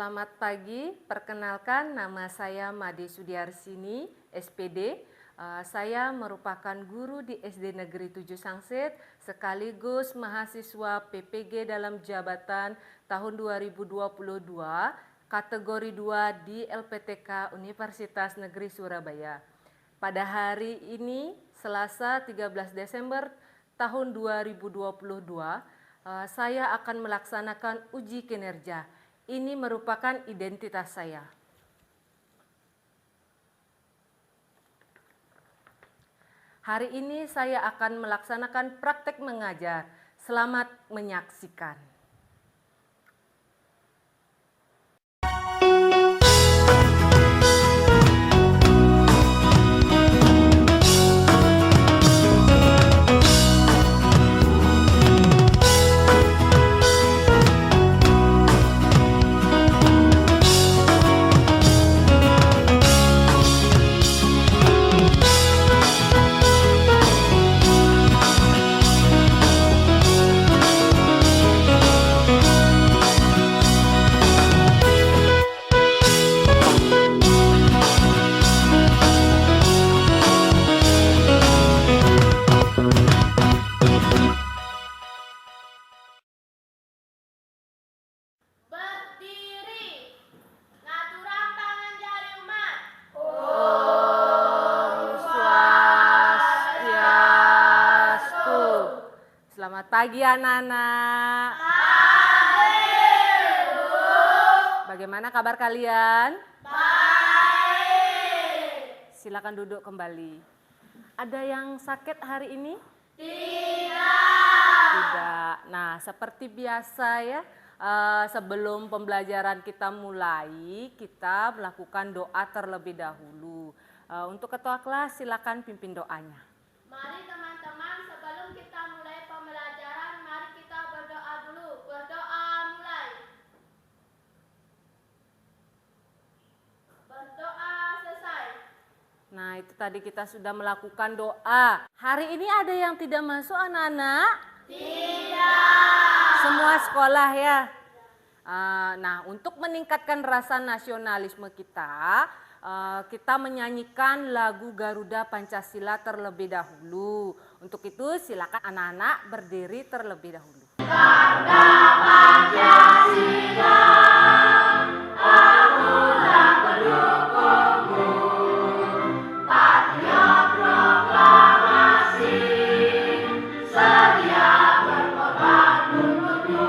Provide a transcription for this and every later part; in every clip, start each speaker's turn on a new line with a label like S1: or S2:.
S1: Selamat pagi, perkenalkan nama saya Made Sudiarsini, SPD. Saya merupakan guru di SD Negeri 7 Sangsit, sekaligus mahasiswa PPG dalam jabatan tahun 2022, kategori 2 di LPTK Universitas Negeri Surabaya. Pada hari ini, Selasa 13 Desember tahun 2022, saya akan melaksanakan uji kinerja. Ini merupakan identitas saya. Hari ini saya akan melaksanakan praktek mengajar. Selamat menyaksikan. Selamat pagi anak-anak. Bagaimana kabar kalian? Baik. Silakan duduk kembali. Ada yang sakit hari ini? Tidak. Nah, seperti biasa ya, sebelum pembelajaran kita mulai, kita melakukan doa terlebih dahulu. Untuk ketua kelas silakan pimpin doanya.
S2: Mari teman-teman, sebelum kita mulai pembelajaran, mari kita berdoa dulu. Berdoa mulai. Berdoa selesai.
S1: Nah, itu tadi kita sudah melakukan doa. Hari ini ada yang tidak masuk anak-anak?
S2: Tidak.
S1: Semua sekolah ya? Nah, untuk meningkatkan rasa nasionalisme kita menyanyikan lagu Garuda Pancasila terlebih dahulu. Untuk itu silakan anak-anak berdiri terlebih dahulu.
S2: Garuda Pancasila, akulah pendukungmu. Patriot proklamasi, sedia berkorban untukmu.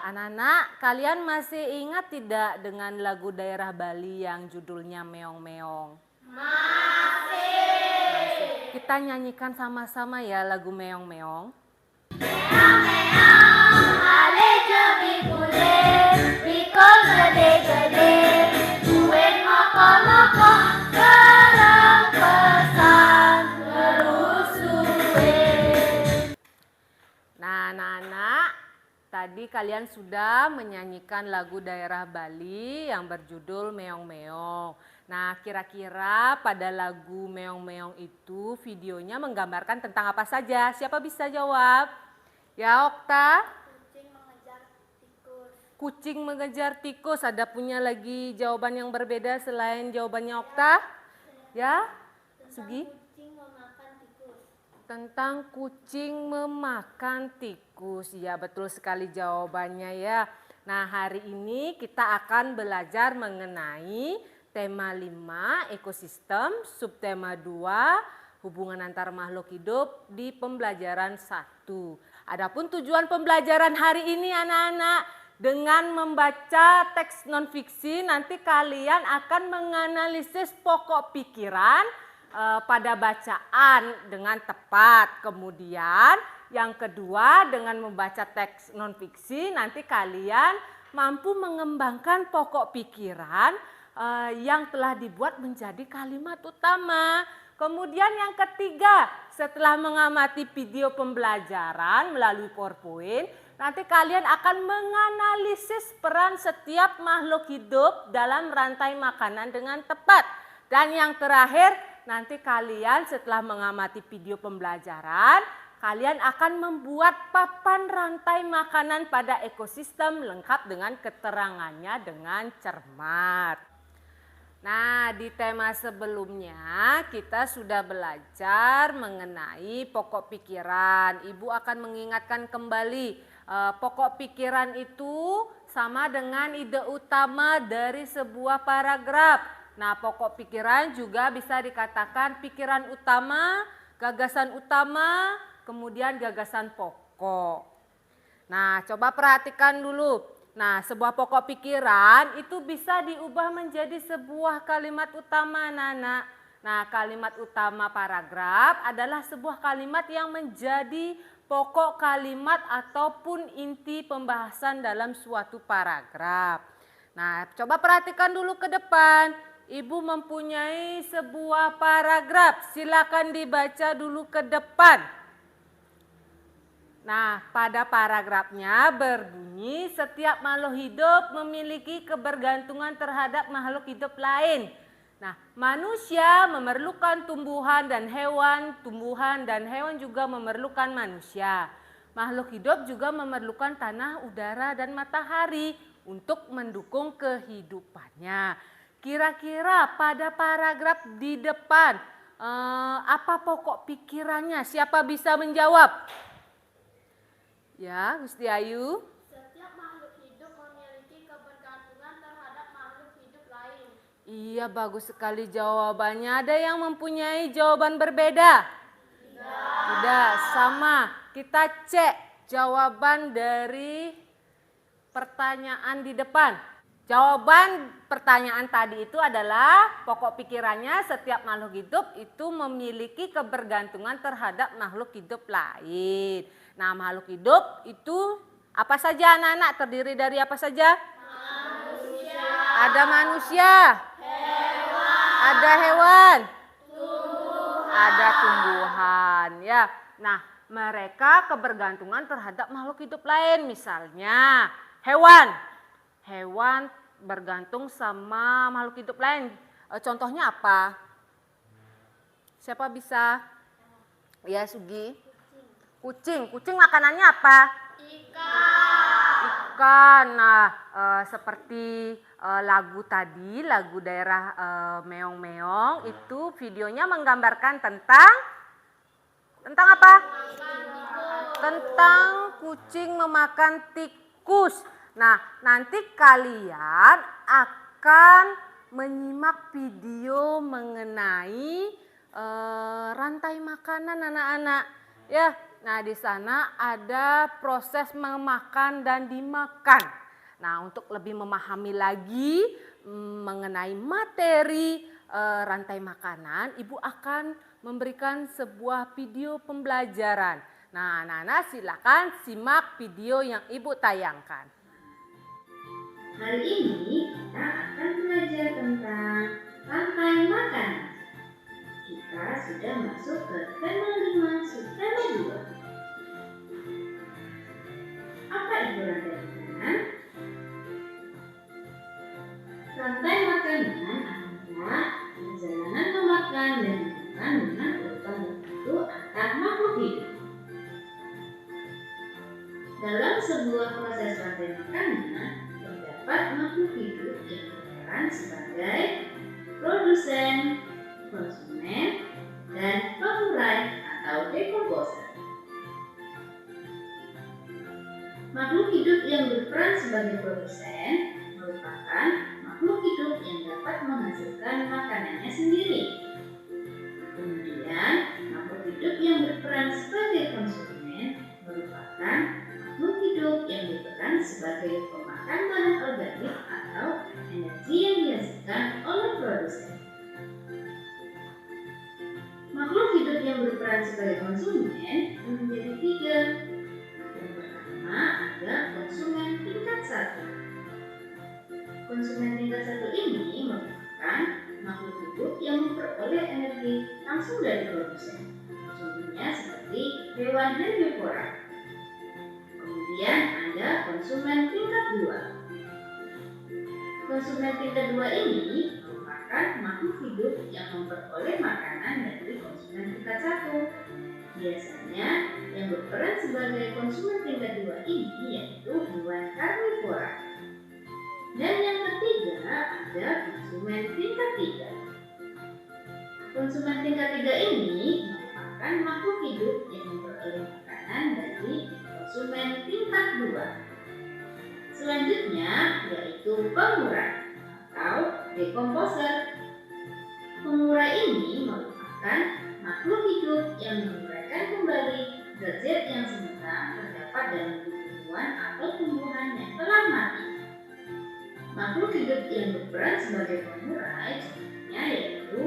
S1: Anak-anak, kalian masih ingat tidak dengan lagu daerah Bali yang judulnya Meong-Meong? Masih. Kita nyanyikan sama-sama ya lagu Meong-Meong.
S2: Meong-meong, ale jebi bule, bikol gede-gede, duit moko-moko, kerang pesan terus suwe.
S1: Nah, anak-anak, tadi kalian sudah menyanyikan lagu daerah Bali yang berjudul Meong-Meong. Nah, kira-kira pada lagu Meong-Meong itu videonya menggambarkan tentang apa saja? Siapa bisa jawab? Ya, Okta?
S2: Kucing mengejar tikus.
S1: Kucing mengejar tikus. Ada punya lagi jawaban yang berbeda selain jawabannya Okta? Ya? Sugi?
S2: Kucing memakan tikus.
S1: Tentang kucing memakan tikus. Ya, betul sekali jawabannya ya. Nah, hari ini kita akan belajar mengenai tema 5, ekosistem, subtema 2, hubungan antar makhluk hidup di pembelajaran 1. Adapun tujuan pembelajaran hari ini anak-anak, dengan membaca teks non-fiksi nanti kalian akan menganalisis pokok pikiran pada bacaan dengan tepat. Kemudian yang kedua, dengan membaca teks non-fiksi nanti kalian mampu mengembangkan pokok pikiran yang telah dibuat menjadi kalimat utama. Kemudian yang ketiga, setelah mengamati video pembelajaran melalui PowerPoint, nanti kalian akan menganalisis peran setiap makhluk hidup dalam rantai makanan dengan tepat. Dan yang terakhir, nanti kalian setelah mengamati video pembelajaran, kalian akan membuat papan rantai makanan pada ekosistem lengkap dengan keterangannya dengan cermat. Nah, di tema sebelumnya kita sudah belajar mengenai pokok pikiran. Ibu akan mengingatkan kembali, pokok pikiran itu sama dengan ide utama dari sebuah paragraf. Nah, pokok pikiran juga bisa dikatakan pikiran utama, gagasan utama, kemudian gagasan pokok. Nah, coba perhatikan dulu. Nah, sebuah pokok pikiran itu bisa diubah menjadi sebuah kalimat utama, anak-anak. Nah, kalimat utama paragraf adalah sebuah kalimat yang menjadi pokok kalimat ataupun inti pembahasan dalam suatu paragraf. Nah, coba perhatikan dulu ke depan. Ibu mempunyai sebuah paragraf. Silakan dibaca dulu ke depan. Nah, pada paragrafnya berbunyi setiap makhluk hidup memiliki kebergantungan terhadap makhluk hidup lain. Nah, manusia memerlukan tumbuhan dan hewan juga memerlukan manusia. Makhluk hidup juga memerlukan tanah, udara, dan matahari untuk mendukung kehidupannya. Kira-kira pada paragraf di depan, apa pokok pikirannya? Siapa bisa menjawab? Ya, Gusti Ayu.
S2: Setiap makhluk hidup memiliki kebergantungan terhadap makhluk hidup lain.
S1: Iya, bagus sekali jawabannya. Ada yang mempunyai jawaban berbeda? Tidak, sama. Kita cek jawaban dari pertanyaan di depan. Jawaban pertanyaan tadi itu adalah pokok pikirannya setiap makhluk hidup itu memiliki kebergantungan terhadap makhluk hidup lain. Nah, makhluk hidup itu apa saja anak-anak? Terdiri dari apa saja?
S2: Manusia.
S1: Ada manusia.
S2: Hewan.
S1: Ada hewan.
S2: Tumbuhan.
S1: Ada tumbuhan. Ya. Nah, mereka kebergantungan terhadap makhluk hidup lain. Misalnya hewan. Hewan bergantung sama makhluk hidup lain. Contohnya apa? Siapa bisa? Ya, Sugi. Kucing. Kucing makanannya apa? Ikan. Nah, seperti lagu tadi, lagu daerah Meong-Meong itu videonya menggambarkan tentang apa? Tentang kucing memakan tikus. Nah, nanti kalian akan menyimak video mengenai rantai makanan anak-anak. Ya, nah di sana ada proses memakan dan dimakan. Nah, untuk lebih memahami lagi mengenai materi rantai makanan, Ibu akan memberikan sebuah video pembelajaran. Nah, anak-anak silakan simak video yang Ibu tayangkan.
S3: Hari ini kita akan belajar tentang rantai makanan. Kita sudah masuk ke tema 5 subtema 2. Apa itu rantai makanan? Rantai makanan adalah perjalanan memakan dan dimakan dengan urutan tertentu antar makhluk hidup. Dalam sebuah proses rantai makanan, terdapat makhluk hidup yang berperan sebagai produsen, konsumen, dan pengurai atau decomposer. Makhluk hidup yang berperan sebagai produsen merupakan makhluk hidup yang dapat menghasilkan makanannya sendiri. Kemudian, makhluk hidup yang berperan sebagai konsumen merupakan makhluk hidup yang berperan sebagai pemakan bahan organik atau energi yang dihasilkan oleh produsen. Makhluk hidup yang berperan sebagai konsumen menjadi 3. Yang pertama ada konsumen tingkat 1. Konsumen tingkat 1 ini merupakan makhluk hidup yang memperoleh energi langsung dari produsen. Contohnya seperti hewan herbivora. Kemudian ada konsumen tingkat 2. Konsumen tingkat 2 ini merupakan makhluk hidup yang memperoleh makanan dari konsumen tingkat 1. Biasanya yang berperan sebagai konsumen tingkat 2 ini yaitu hewan karnivora. Dan yang ketiga ada konsumen tingkat 3. Konsumen tingkat 3 ini merupakan makhluk hidup yang memperoleh makanan dari konsumen tingkat 2. Selanjutnya yaitu pengurang atau decomposer. Pengurang ini merupakan makhluk hidup yang menguraikan kembali zat-zat yang semula terdapat dalam tubuh hewan atau tumbuhan yang telah mati. Makhluk hidup yang berperan sebagai pengurai contohnya yaitu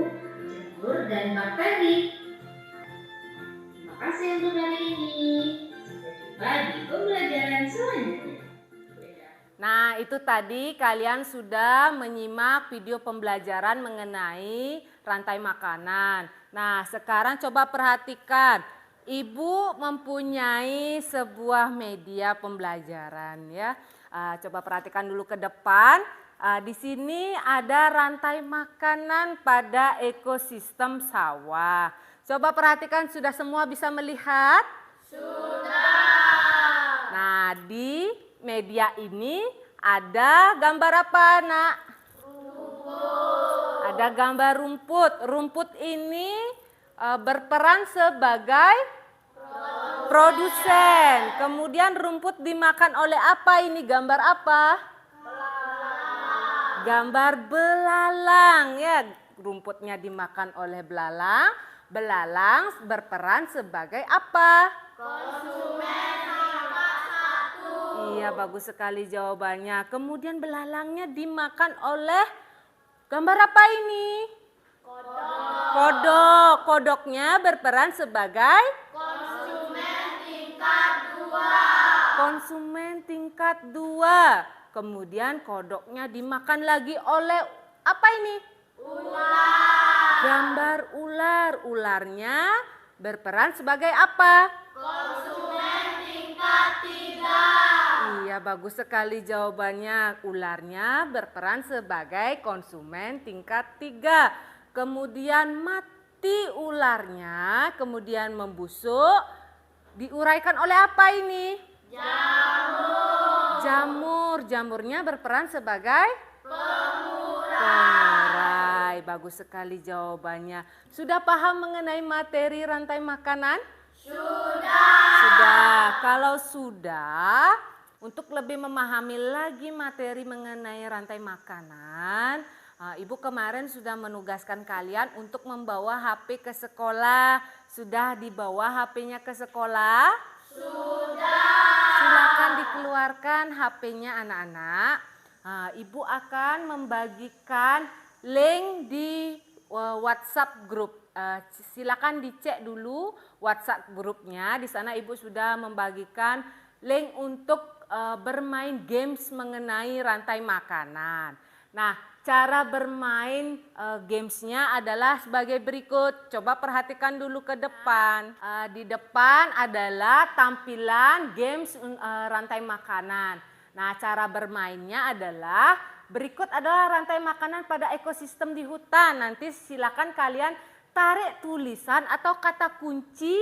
S3: jamur dan bakteri. Terima kasih untuk hari ini. Sampai jumpa di pembelajaran selanjutnya.
S1: Nah, itu tadi kalian sudah menyimak video pembelajaran mengenai rantai makanan. Nah, sekarang coba perhatikan. Ibu mempunyai sebuah media pembelajaran ya. Coba perhatikan dulu ke depan. Di sini ada rantai makanan pada ekosistem sawah. Coba perhatikan, sudah semua bisa melihat? Sudah. Nah, di media ini ada gambar apa, Nak? Rumput. Ada gambar rumput. Rumput ini berperan sebagai produsen. Kemudian rumput dimakan oleh apa ini? Gambar apa? Belalang. Gambar belalang ya. Rumputnya dimakan oleh belalang. Belalang berperan sebagai apa? Konsumen tingkat 1. Iya, bagus sekali jawabannya. Kemudian belalangnya dimakan oleh gambar apa ini? Kodok. Kodoknya berperan sebagai konsumen tingkat 2. Konsumen tingkat 2. Kemudian kodoknya dimakan lagi oleh apa ini? Ular. Gambar ular. Ularnya berperan sebagai apa? Konsumen tingkat 3. Iya, bagus sekali jawabannya. Ularnya berperan sebagai konsumen tingkat 3. Kemudian mati ularnya, kemudian membusuk, diuraikan oleh apa ini? Jamur. Jamurnya berperan sebagai pengurai. Bagus sekali jawabannya. Sudah paham mengenai materi rantai makanan? Sudah. Kalau sudah, untuk lebih memahami lagi materi mengenai rantai makanan, Ibu kemarin sudah menugaskan kalian untuk membawa HP ke sekolah. Sudah dibawa HP-nya ke sekolah? Sudah. Silakan dikeluarkan HP-nya anak-anak. Ibu akan membagikan link di WhatsApp grup. Silakan dicek dulu WhatsApp grupnya. Di sana Ibu sudah membagikan link untuk bermain games mengenai rantai makanan. Nah, cara bermain gamesnya adalah sebagai berikut. Coba perhatikan dulu ke depan. Di depan adalah tampilan games rantai makanan. Nah, cara bermainnya adalah berikut adalah rantai makanan pada ekosistem di hutan. Nanti silakan kalian tarik tulisan atau kata kunci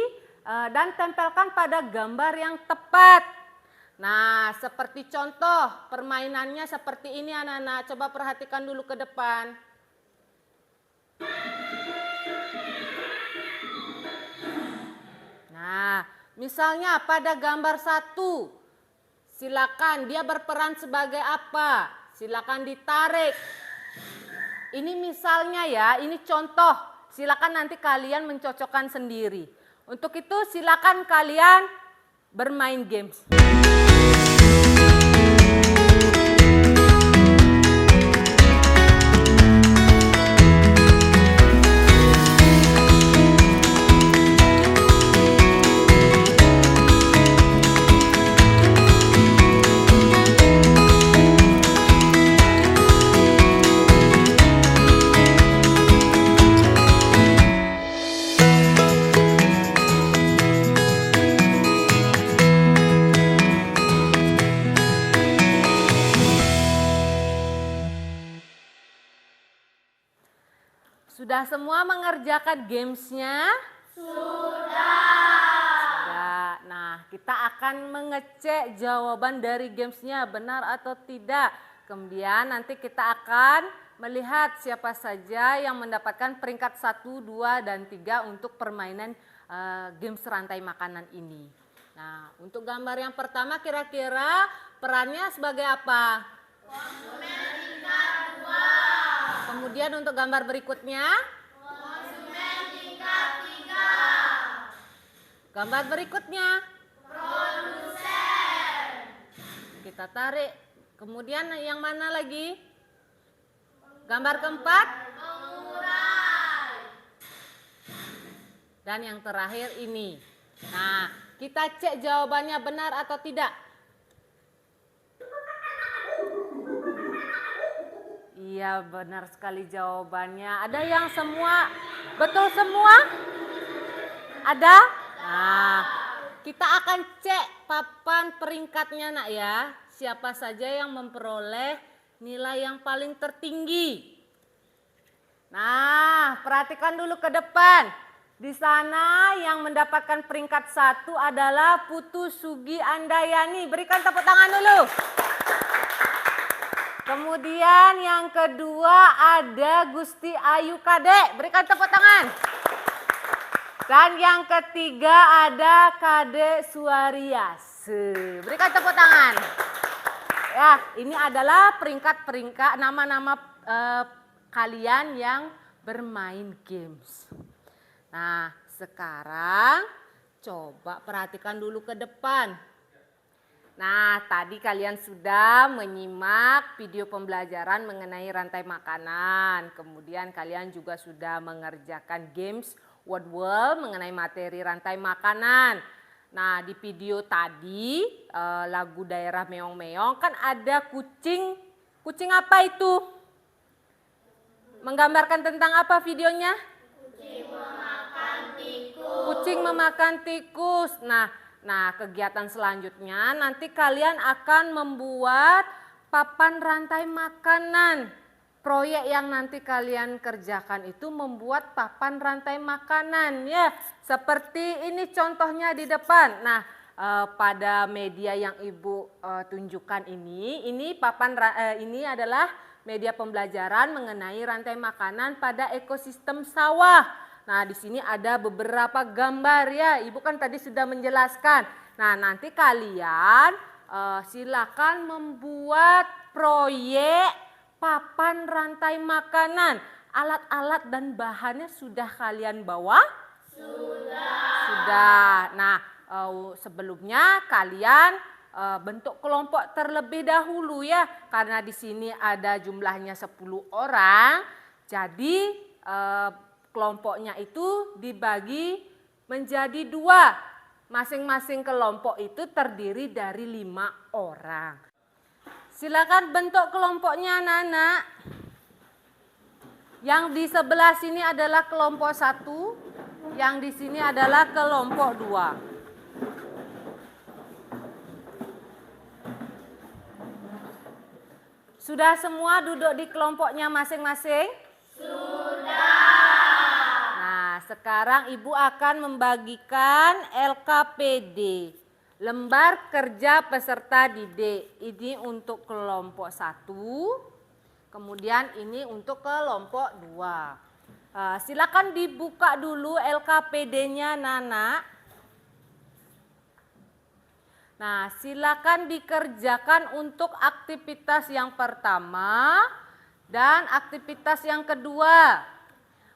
S1: dan tempelkan pada gambar yang tepat. Nah, seperti contoh permainannya seperti ini anak-anak. Coba perhatikan dulu ke depan. Nah, misalnya pada gambar 1, silakan dia berperan sebagai apa? Silakan ditarik. Ini misalnya ya, ini contoh. Silakan nanti kalian mencocokkan sendiri. Untuk itu silakan kalian bermain games. Sudah semua mengerjakan gamesnya? Sudah. kita akan mengecek jawaban dari gamesnya benar atau tidak. Kemudian nanti kita akan melihat siapa saja yang mendapatkan peringkat 1, 2, dan 3 untuk permainan games rantai makanan ini. Nah, untuk gambar yang pertama kira-kira perannya sebagai apa?
S2: Konsumen tingkat 2.
S1: Kemudian untuk gambar berikutnya?
S2: Konsumen tingkat 3.
S1: Gambar berikutnya?
S2: Produsen.
S1: Kita tarik. Kemudian yang mana lagi? Gambar keempat?
S2: Pengurai.
S1: Dan yang terakhir ini. Nah, kita cek jawabannya benar atau tidak. Iya, benar sekali jawabannya. Ada yang semua betul semua? Ada? Nah, kita akan cek papan peringkatnya nak ya. Siapa saja yang memperoleh nilai yang paling tertinggi. Nah, perhatikan dulu ke depan. Di sana yang mendapatkan peringkat 1 adalah Putu Sugi Andayani. Berikan tepuk tangan dulu. Kemudian yang kedua ada Gusti Ayu Kadek. Berikan tepuk tangan. Dan yang ketiga ada Kadek Suarias. Berikan tepuk tangan. Ya, ini adalah peringkat-peringkat nama-nama kalian yang bermain games. Nah, sekarang coba perhatikan dulu ke depan. Nah, tadi kalian sudah menyimak video pembelajaran mengenai rantai makanan. Kemudian kalian juga sudah mengerjakan games word world mengenai materi rantai makanan. Nah, di video tadi lagu daerah meong-meong kan ada kucing. Kucing apa itu? Menggambarkan tentang apa videonya?
S2: Kucing memakan tikus.
S1: Kucing memakan tikus. Nah, kegiatan selanjutnya nanti kalian akan membuat papan rantai makanan. Proyek yang nanti kalian kerjakan itu membuat papan rantai makanan ya. Seperti ini contohnya di depan. Nah, pada media yang Ibu tunjukkan ini papan ini adalah media pembelajaran mengenai rantai makanan pada ekosistem sawah. Nah, di sini ada beberapa gambar ya. Ibu kan tadi sudah menjelaskan. Nah, nanti kalian silakan membuat proyek papan rantai makanan. Alat-alat dan bahannya sudah kalian bawa? Sudah. Nah, sebelumnya kalian bentuk kelompok terlebih dahulu ya. Karena di sini ada jumlahnya 10 orang. Jadi kelompoknya itu dibagi menjadi 2. Masing-masing kelompok itu terdiri dari 5 orang. Silakan bentuk kelompoknya anak-anak. Yang di sebelah sini adalah kelompok 1, yang di sini adalah kelompok 2. Sudah semua duduk di kelompoknya masing-masing? Nah, sekarang Ibu akan membagikan LKPD, lembar kerja peserta didik. Ini untuk kelompok 1, kemudian ini untuk kelompok 2. Silakan dibuka dulu LKPD-nya Nana. Nah, silakan dikerjakan untuk aktivitas yang pertama dan aktivitas yang kedua.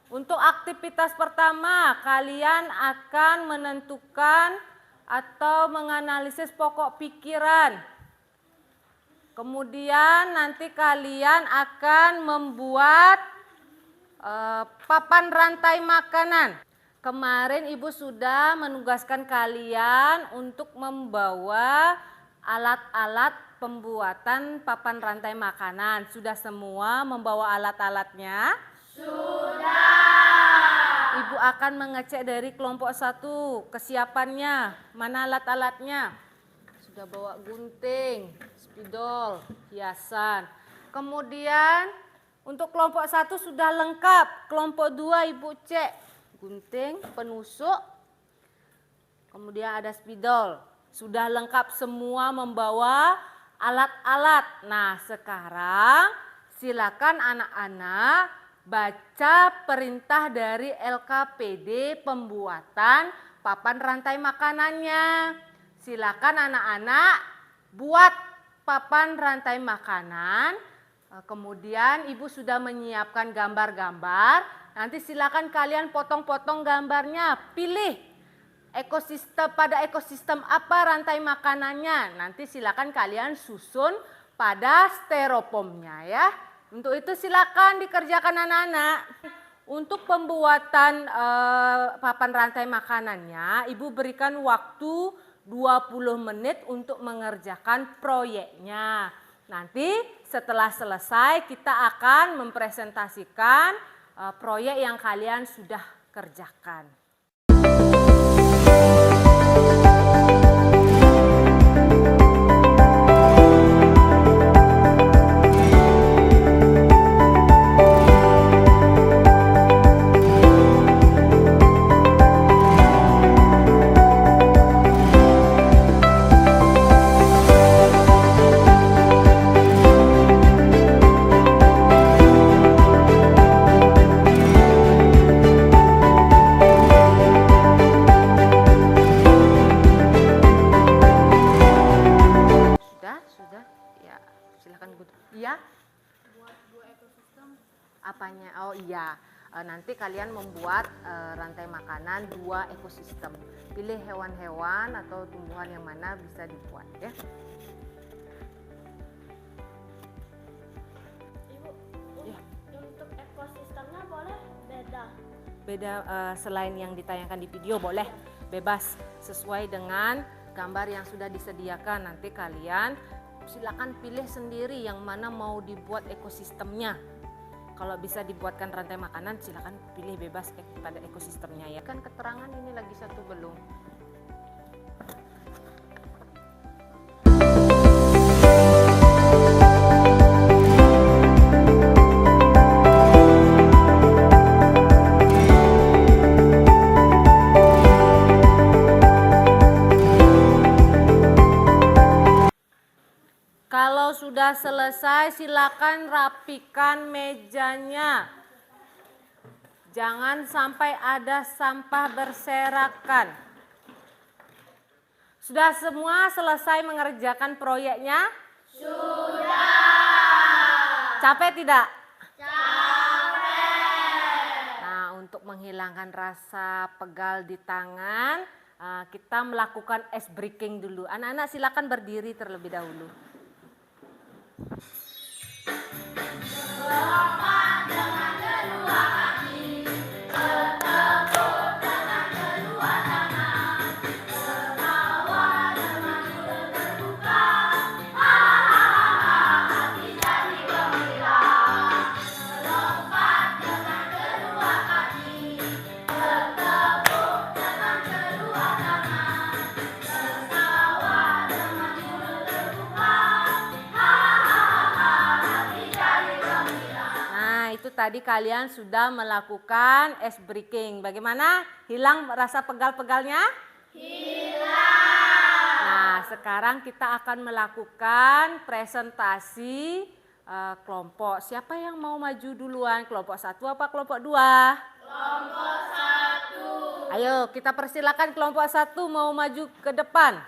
S1: Untuk aktivitas pertama, kalian akan menentukan atau menganalisis pokok pikiran. Kemudian nanti kalian akan membuat papan rantai makanan. Kemarin Ibu sudah menugaskan kalian untuk membawa alat-alat pembuatan papan rantai makanan. Sudah semua membawa alat-alatnya? Sudah. Ibu akan mengecek dari kelompok 1 kesiapannya. Mana alat-alatnya? Sudah bawa gunting, spidol, hiasan. Kemudian untuk kelompok 1 sudah lengkap. Kelompok 2 Ibu cek gunting, penusuk, kemudian ada spidol. Sudah lengkap semua membawa alat-alat. Nah, sekarang silakan anak-anak baca perintah dari LKPD pembuatan papan rantai makanannya. Silakan anak-anak buat papan rantai makanan. Kemudian ibu sudah menyiapkan gambar-gambar. Nanti silakan kalian potong-potong gambarnya. Pilih pada ekosistem apa rantai makanannya. Nanti silakan kalian susun pada styrofoamnya ya. Untuk itu silakan dikerjakan anak-anak. Untuk pembuatan papan rantai makanannya, ibu berikan waktu 20 menit untuk mengerjakan proyeknya. Nanti setelah selesai kita akan mempresentasikan proyek yang kalian sudah kerjakan. Apanya? Oh iya, nanti kalian membuat rantai makanan 2 ekosistem. Pilih hewan-hewan atau tumbuhan yang mana bisa dibuat ya.
S2: Ibu, untuk ekosistemnya boleh beda?
S1: Beda selain yang ditayangkan di video boleh, bebas sesuai dengan gambar yang sudah disediakan. Nanti kalian silakan pilih sendiri yang mana mau dibuat ekosistemnya. Kalau bisa dibuatkan rantai makanan, silakan pilih bebas pada ekosistemnya ya. Kan keterangan ini lagi satu belum. Kalau sudah selesai, silakan rapikan mejanya. Jangan sampai ada sampah berserakan. Sudah semua selesai mengerjakan proyeknya? Sudah. Capek tidak? Capek. Nah, untuk menghilangkan rasa pegal di tangan, kita melakukan ice breaking dulu. Anak-anak silakan berdiri terlebih dahulu. Melompat dengan kedua kaki, bertepuk dengan kedua tangan, tertawa dengan mulut terbuka, hahaha, hati jadi gembira. Melompat dengan kedua kaki, bertepuk dengan kedua tangan, tertawa dengan mulut terbuka. Nah, itu tadi kalian sudah melakukan ice breaking. Bagaimana? Hilang rasa pegal-pegalnya? Hilang. Nah, sekarang kita akan melakukan presentasi kelompok. Siapa yang mau maju duluan? Kelompok 1 apa kelompok 2? Kelompok 1. Ayo, kita persilakan kelompok 1 mau maju ke depan.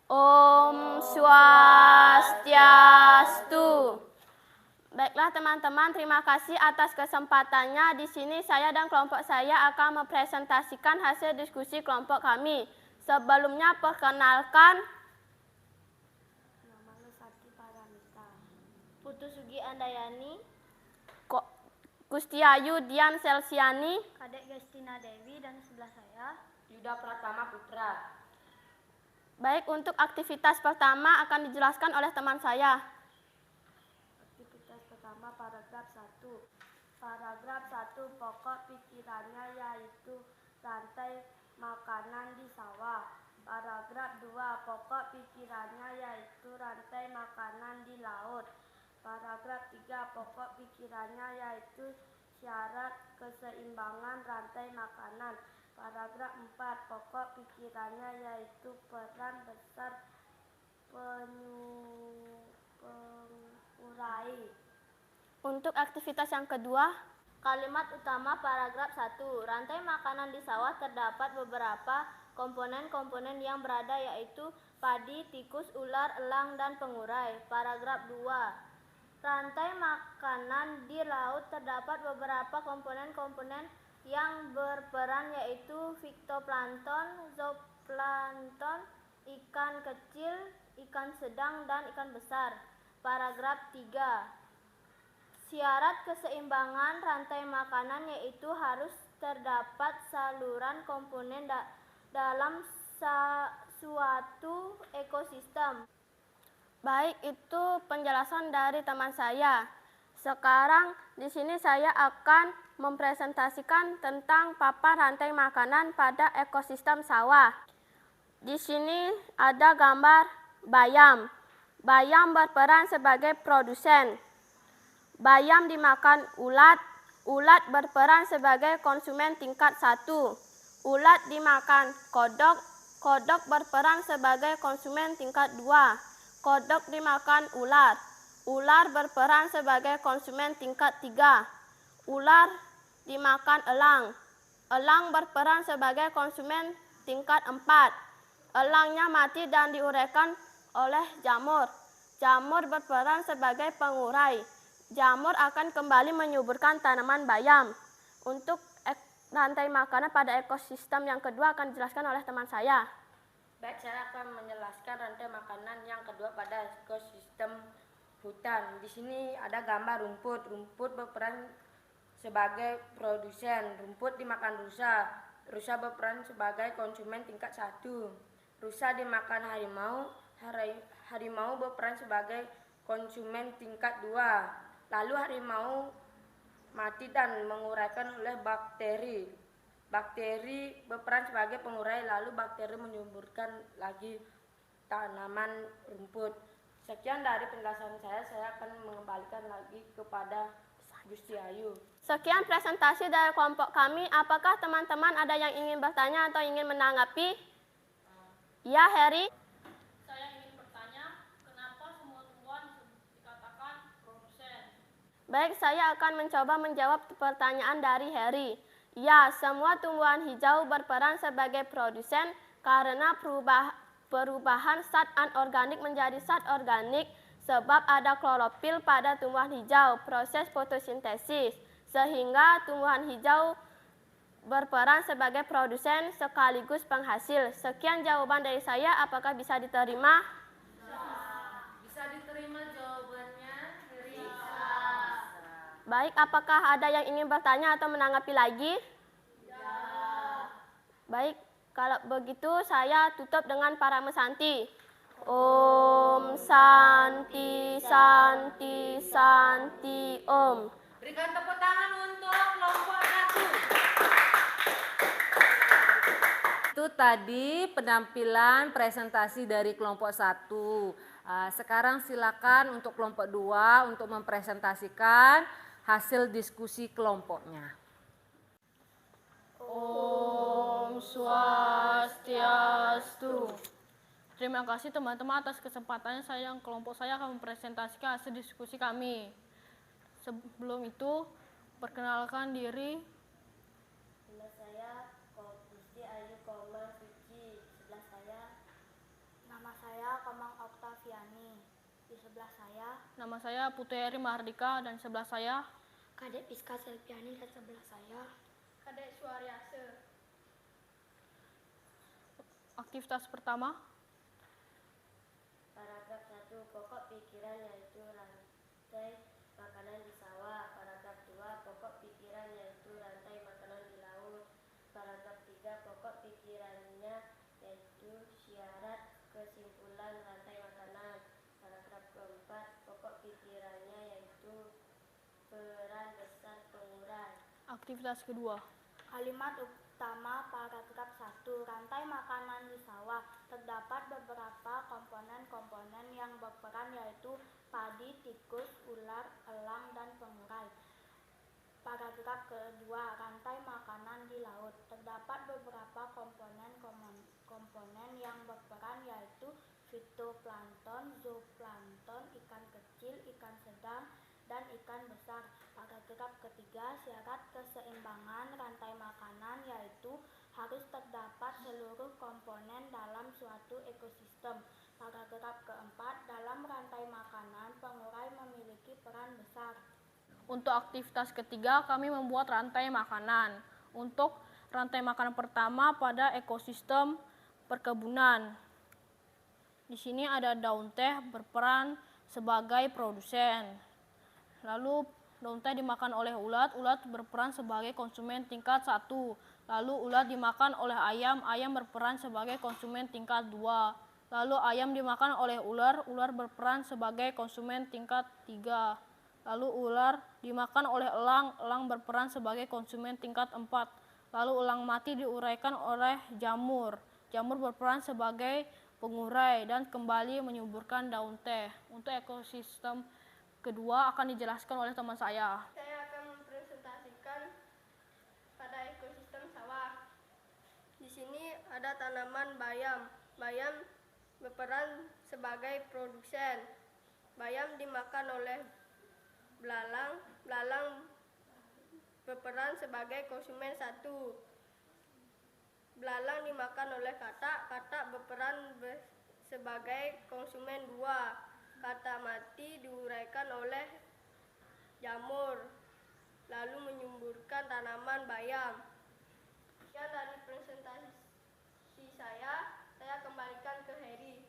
S2: Om Swastiastu. Baiklah teman-teman, terima kasih atas kesempatannya. Di sini saya dan kelompok saya akan mempresentasikan hasil diskusi kelompok kami. Sebelumnya perkenalkan. Nama Lesati Paramita. Putu Sugi Andayani. Kustiayu Dian Selsiani. Kadek Gestina Dewi dan sebelah saya
S1: Yuda Pratama Putra.
S2: Baik, untuk aktivitas pertama akan dijelaskan oleh teman saya. Aktivitas pertama paragraf 1. Paragraf 1 pokok pikirannya yaitu rantai makanan di sawah. Paragraf 2 pokok pikirannya yaitu rantai makanan di laut. Paragraf 3 pokok pikirannya yaitu syarat keseimbangan rantai makanan. Paragraf 4, pokok pikirannya yaitu peran besar pengurai. Untuk aktivitas yang kedua, kalimat utama paragraf 1. Rantai makanan di sawah terdapat beberapa komponen-komponen yang berada yaitu padi, tikus, ular, elang, dan pengurai. Paragraf 2. Rantai makanan di laut terdapat beberapa komponen-komponen yang berperan yaitu fitoplankton, zooplankton, ikan kecil, ikan sedang, dan ikan besar. Paragraf 3. Syarat keseimbangan rantai makanan yaitu harus terdapat saluran komponen dalam suatu ekosistem. Baik, itu penjelasan dari teman saya. Sekarang di sini saya akan mempresentasikan tentang papan rantai makanan pada ekosistem sawah. Di sini ada gambar bayam. Bayam berperan sebagai produsen. Bayam dimakan ulat. Ulat berperan sebagai konsumen tingkat 1. Ulat dimakan kodok. Kodok berperan sebagai konsumen tingkat 2. Kodok dimakan ular. Ular berperan sebagai konsumen tingkat 3. Ular dimakan elang. Elang berperan sebagai konsumen tingkat 4. Elangnya mati dan diuraikan oleh jamur. Jamur berperan sebagai pengurai. Jamur akan kembali menyuburkan tanaman bayam. Untuk rantai makanan pada ekosistem yang kedua akan dijelaskan oleh teman saya.
S4: Baik, saya akan menjelaskan rantai makanan yang kedua pada ekosistem hutan. Di sini ada gambar rumput. Rumput berperan sebagai produsen. Rumput dimakan rusa. Rusa berperan sebagai konsumen tingkat 1. Rusa dimakan harimau. Harimau berperan sebagai konsumen tingkat 2. Lalu harimau mati dan menguraikan oleh bakteri. Bakteri berperan sebagai pengurai, lalu bakteri menyuburkan lagi tanaman rumput. Sekian dari penjelasan saya akan mengembalikan lagi kepada Gusti Ayu.
S2: Sekian presentasi dari kelompok kami. Apakah teman-teman ada yang ingin bertanya atau ingin menanggapi? Ya, Heri.
S5: Saya ingin bertanya, kenapa semua tumbuhan dikatakan produsen?
S2: Baik, saya akan mencoba menjawab pertanyaan dari Heri. Ya, semua tumbuhan hijau berperan sebagai produsen karena perubahan zat anorganik menjadi zat organik sebab ada klorofil pada tumbuhan hijau, proses fotosintesis, sehingga tumbuhan hijau berperan sebagai produsen sekaligus penghasil. Sekian jawaban dari saya, apakah bisa diterima?
S1: Bisa diterima jawabannya, Heri?
S2: Baik, apakah ada yang ingin bertanya atau menanggapi lagi? Baik, kalau begitu saya tutup dengan Parama Santi. Om Santi Santi Santi Om.
S1: Berikan tepuk tangan untuk kelompok 1. Itu tadi penampilan presentasi dari kelompok 1. Sekarang silakan untuk kelompok 2 untuk mempresentasikan hasil diskusi kelompoknya.
S5: Om Swastiastu. Terima kasih teman-teman atas kesempatannya kelompok saya akan mempresentasikan hasil diskusi kami. Sebelum itu, perkenalkan diri.
S2: Nama saya Gusti Ayu Komang Suci. Sebelah saya. Nama saya Komang Oktaviani. Di sebelah saya.
S5: Nama saya Putri Mahardika dan sebelah saya.
S2: Kadek Piska Selviani dan sebelah saya.
S5: Kadek Suaryase. Aktivitas pertama.
S2: Paragraf 1, pokok pikiran yaitu rantai makanan di sawah. Paragraf 2, pokok pikiran yaitu rantai makanan di laut. Paragraf 3, pokok pikirannya yaitu syarat kesimpulan rantai makanan. Paragraf keempat, pokok pikirannya yaitu peran besar pengurai.
S5: Aktivitas kedua.
S2: Kalimat utama paragraf 1, rantai makanan di sawah terdapat beberapa komponen-komponen yang berperan yaitu padi, tikus, ular, elang, dan pengurai. Paragraf Paragraf kedua, rantai makanan di laut. Terdapat beberapa komponen yang berperan, yaitu fitoplankton, zooplankton, ikan kecil, ikan sedang, dan ikan besar. Paragraf ketiga, syarat keseimbangan rantai makanan yaitu harus terdapat seluruh komponen dalam suatu ekosistem. Paragraf keempat, dalam rantai makanan, pengurai memiliki peran besar.
S5: Untuk aktivitas ketiga, kami membuat rantai makanan. Untuk rantai makanan pertama pada ekosistem perkebunan. Di sini ada daun teh berperan sebagai produsen. Lalu daun teh dimakan oleh ulat, ulat berperan sebagai konsumen tingkat 1. Lalu ulat dimakan oleh ayam, ayam berperan sebagai konsumen tingkat 2. Lalu ayam dimakan oleh ular, ular berperan sebagai konsumen tingkat 3. Lalu ular dimakan oleh elang, elang berperan sebagai konsumen tingkat 4. Lalu elang mati diuraikan oleh jamur, jamur berperan sebagai pengurai dan kembali menyuburkan daun teh. Untuk ekosistem kedua akan dijelaskan oleh teman saya.
S2: Saya akan mempresentasikan pada ekosistem sawah. Di sini ada tanaman bayam. Bayam berperan sebagai produsen. Bayam dimakan oleh belalang. Belalang berperan sebagai konsumen 1. Belalang dimakan oleh katak. Katak berperan sebagai konsumen 2. Katak mati diuraikan oleh jamur, lalu menyuburkan tanaman bayam. Sekian dari presentasi saya kembalikan ke Heri.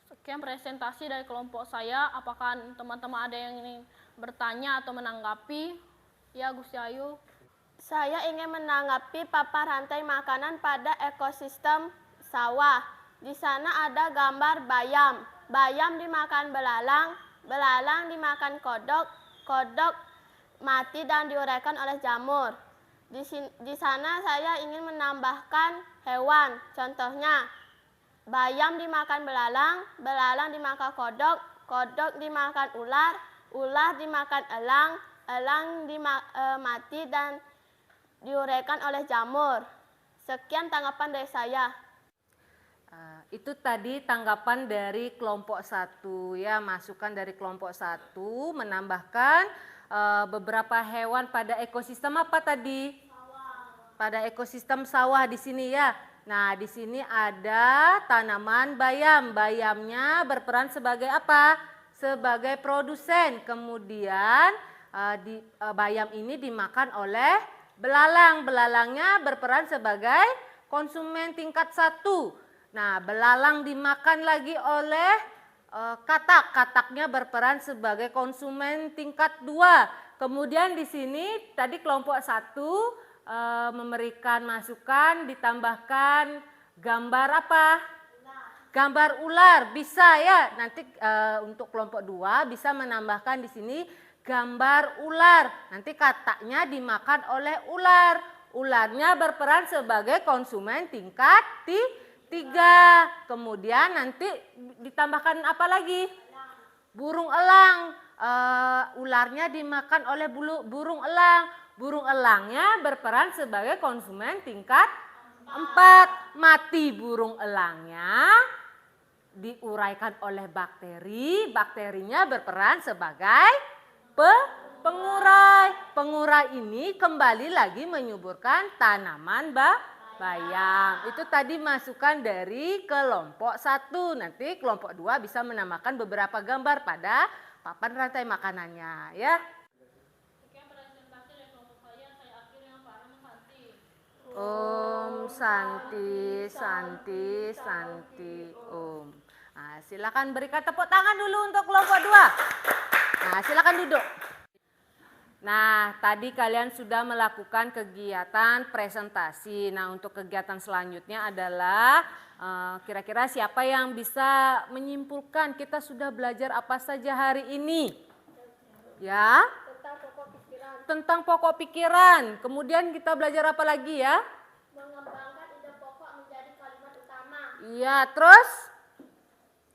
S5: Sekian presentasi dari kelompok saya. Apakah teman-teman ada yang ingin bertanya atau menanggapi? Ya, Gusti Ayu.
S2: Saya ingin menanggapi papan rantai makanan pada ekosistem sawah. Di sana ada gambar bayam. Bayam dimakan belalang, belalang dimakan kodok, kodok mati dan diuraikan oleh jamur. Di sana saya ingin menambahkan hewan. Contohnya, bayam dimakan belalang, belalang dimakan kodok, kodok dimakan ular, ular dimakan elang, elang mati dan diuraikan oleh jamur. Sekian tanggapan dari saya.
S1: Itu tadi tanggapan dari kelompok 1 ya, masukan dari kelompok 1 menambahkan beberapa hewan pada ekosistem apa tadi? Sawah. Pada ekosistem sawah di sini ya. Nah, di sini ada tanaman bayam. Bayamnya berperan sebagai apa? Sebagai produsen. Kemudian bayam ini dimakan oleh belalang. Belalangnya berperan sebagai konsumen tingkat 1. Nah, belalang dimakan lagi oleh katak. Kataknya berperan sebagai konsumen tingkat 2. Kemudian di sini tadi kelompok 1 memberikan masukan, ditambahkan gambar apa? Gambar ular. Bisa ya. Nanti untuk kelompok 2 bisa menambahkan di sini gambar ular. Nanti kataknya dimakan oleh ular. Ularnya berperan sebagai konsumen tingkat 3. Kemudian nanti ditambahkan apa lagi? Burung elang. Ularnya dimakan oleh burung elang. Burung elangnya berperan sebagai konsumen tingkat 4. Mati burung elangnya diuraikan oleh bakteri. Bakterinya berperan sebagai pengurai. Pengurai ini kembali lagi menyuburkan tanaman bayam. Itu tadi masukan dari kelompok 1. Nanti kelompok 2 bisa menambahkan beberapa gambar pada papan rantai makanannya ya.
S5: Sekian presentasi dari kelompok saya akhiri dengan Pak Nama Santi.
S1: Om Santi, Santi, Santi, Om. Nah, silakan berikan tepuk tangan dulu untuk kelompok 2. Nah, silakan duduk. Nah, tadi kalian sudah melakukan kegiatan presentasi. Nah, untuk kegiatan selanjutnya adalah kira-kira siapa yang bisa menyimpulkan kita sudah belajar apa saja hari ini? Ya? Tentang pokok pikiran. Kemudian kita belajar apa lagi ya?
S2: Mengembangkan ide pokok menjadi kalimat utama.
S1: Iya, terus?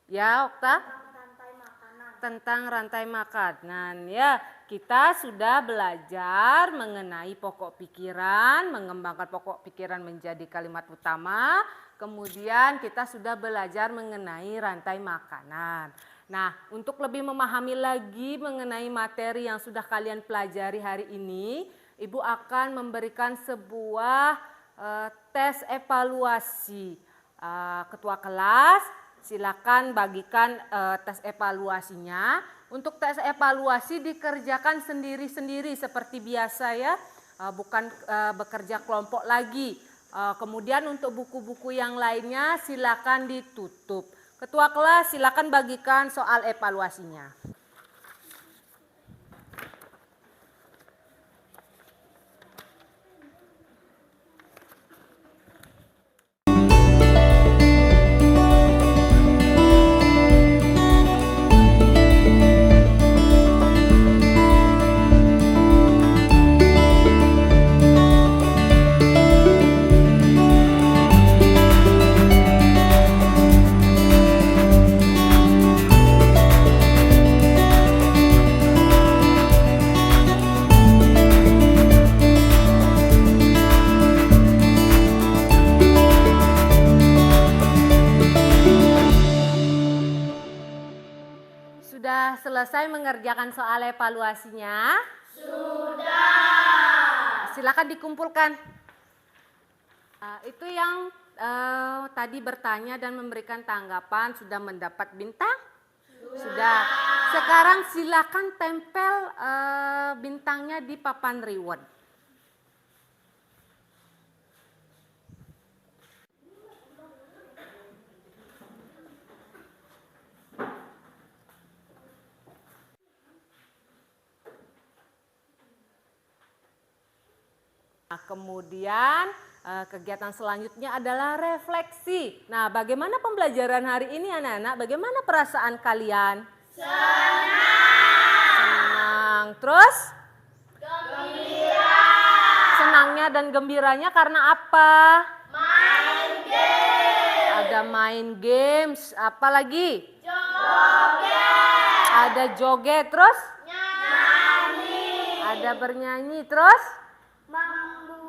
S1: Ya, Okta?
S2: Rantai makanan.
S1: tentang rantai makanan ya. Kita sudah belajar mengenai pokok pikiran, mengembangkan pokok pikiran menjadi kalimat utama. Kemudian kita sudah belajar mengenai rantai makanan. Nah, untuk lebih memahami lagi mengenai materi yang sudah kalian pelajari hari ini, Ibu akan memberikan sebuah tes evaluasi. Ketua kelas, silakan bagikan tes evaluasinya. Untuk tes evaluasi dikerjakan sendiri-sendiri seperti biasa ya, bukan bekerja kelompok lagi. Kemudian untuk buku-buku yang lainnya silakan ditutup. Ketua kelas silakan bagikan soal evaluasinya. Sudah selesai mengerjakan soal evaluasinya? Sudah. Silakan dikumpulkan. Itu yang tadi bertanya dan memberikan tanggapan sudah mendapat bintang? Sudah. Sekarang silakan tempel bintangnya di papan reward. Nah, kemudian kegiatan selanjutnya adalah refleksi. Nah, bagaimana pembelajaran hari ini anak-anak? Bagaimana perasaan kalian? Senang. Terus? Gembira. Senangnya dan gembiranya karena apa? Main games. Ada main games. Apa lagi? Joget. Ada joget. Terus? Nyanyi. Ada bernyanyi. Terus?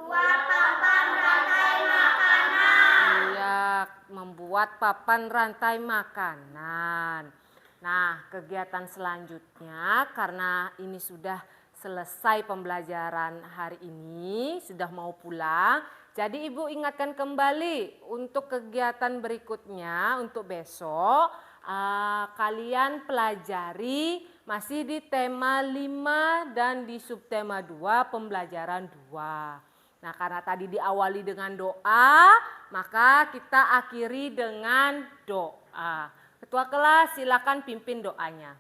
S2: Membuat papan rantai makanan.
S1: Iya, membuat papan rantai makanan. Nah, kegiatan selanjutnya karena ini sudah selesai pembelajaran hari ini, sudah mau pulang. Jadi Ibu ingatkan kembali untuk kegiatan berikutnya, untuk besok kalian pelajari masih di tema 5 dan di subtema 2 pembelajaran 2. Nah, karena tadi diawali dengan doa, maka kita akhiri dengan doa. Ketua kelas silakan pimpin doanya.